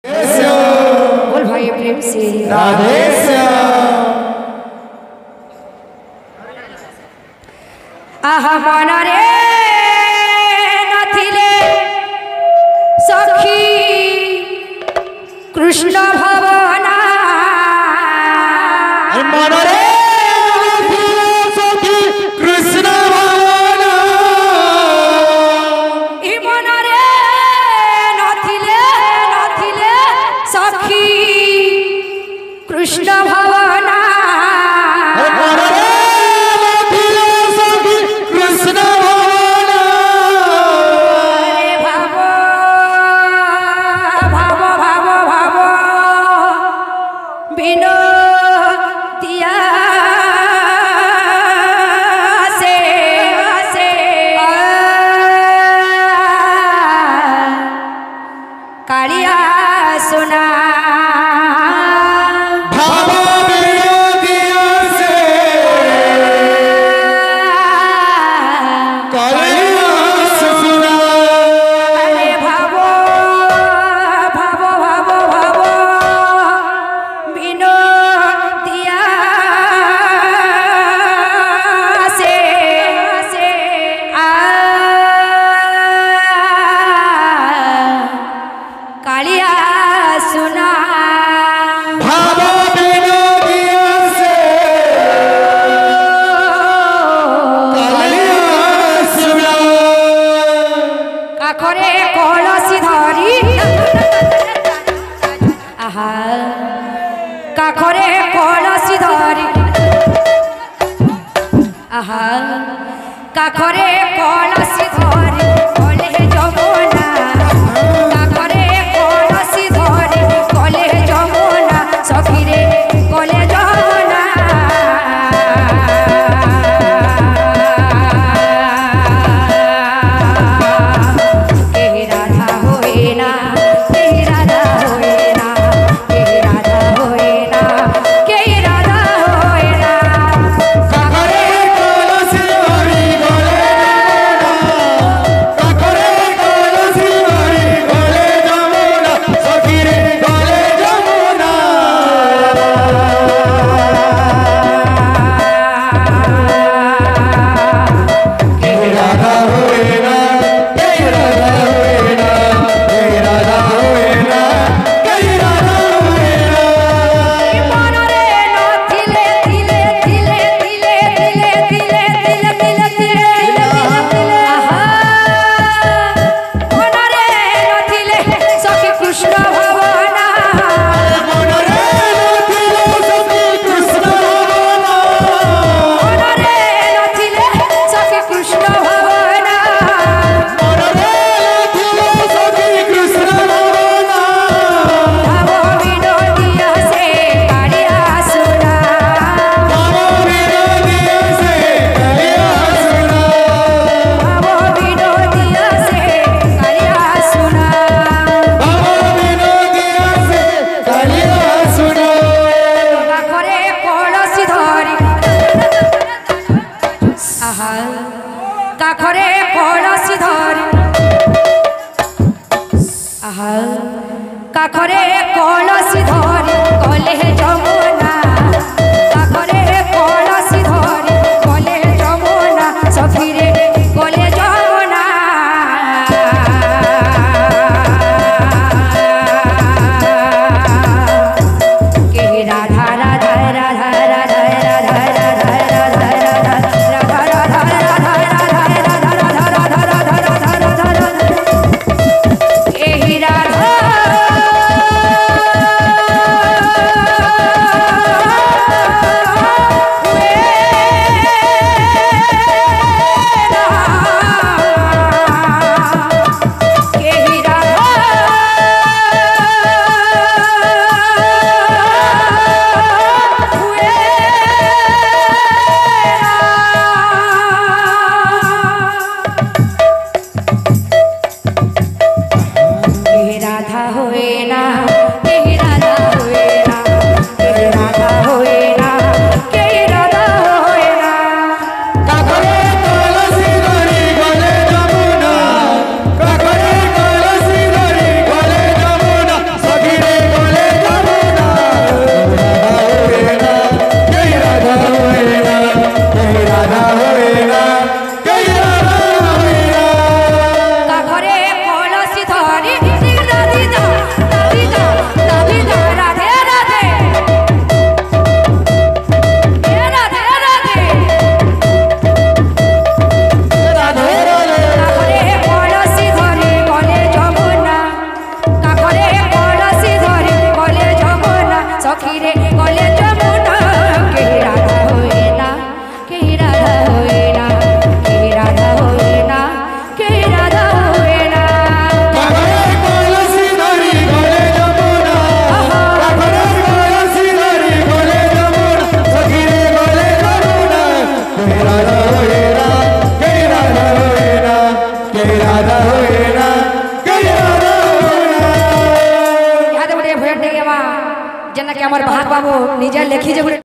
बोल भाई प्रेम से राधे आहा मन रे नथिले सखी कृष्ण भवना मन रे सखी कृष्ण भवना ई मन रे नथिले नथिले सखी कृष्ण भवना मन रे नथिले सखी कृष्ण भवना अरे भावो भावो भावो भावो बिनो दिया से कालिया सुना भाव विरोधियों से कलियास सुना अरे भावो भावो भावो भावो बिनो दिया से कालिया सुना भाव विरोधियों से कलियास सुना काखरे कलसी धरी आहा काखरे कलसी धरी आहा काखरे कलसी धरी कले जमुना काखरे कलसी धरी कले जमुना सखीरे कले जमुना केहि राधा होए ना केहि राधा होए ना केहि राधा होए ना केहि राधा होए ना काकरे कलसी भरी गले जमुना सखीरे गले जमुना केहि राधा होए ना केहि राधा होए ना केहि राधा होए ना केहि राधा होए ना मन रे नथिले थिले थिले थिले थिले थिले थिले थिले थिले आहा मन रे नथिले सखी कृष्ण भवना मन रे नथिले सखी कृष्ण भवना मन रे नथिले सखी कृष्ण भवना मन रे नथिले सखी कृष्ण भवना भावो विनोदिया से कालिया सुना भाव विरोधियों से कलियास सुना भावो विनोदिया से कालिया सुना भाव विरोधियों से कलियास सुना काखरे कलसी धरी आहा काखरे कलसी धरी आहा काखरे कलसी धरी कले जमुना काखरे कलसी धरी कले जमुना सखीरे कले जमुना केहि राधा राधा राधा राधा राधा राधा राधा केहि राधा केहि राधा केहि राधा होए ना केहि राधा होए ना केहि राधा होए ना केहि राधा होए ना काकरे कलसी धरी गले जमुना काकरे कलसी धरी गले जमुना सखी সখী রে গলে যমুনা কে রাধা হয়ে না কে রাধা হয়ে না কে রাধা হয়ে না কে রাধা হয়ে না কাগরে কলসি ধরি গলে যমুনা কাগরে কলসি ধরি গলে যমুনা সখী রে গলে যমুনা কে রাধা হয়ে না কে রাধা হয়ে না কে রাধা হয়ে না কে রাধা হয়ে না ইয়াদে বড়ে ভয় নেই আমা যেন কি আমার ভাগ বাবু নিজে লেখি যে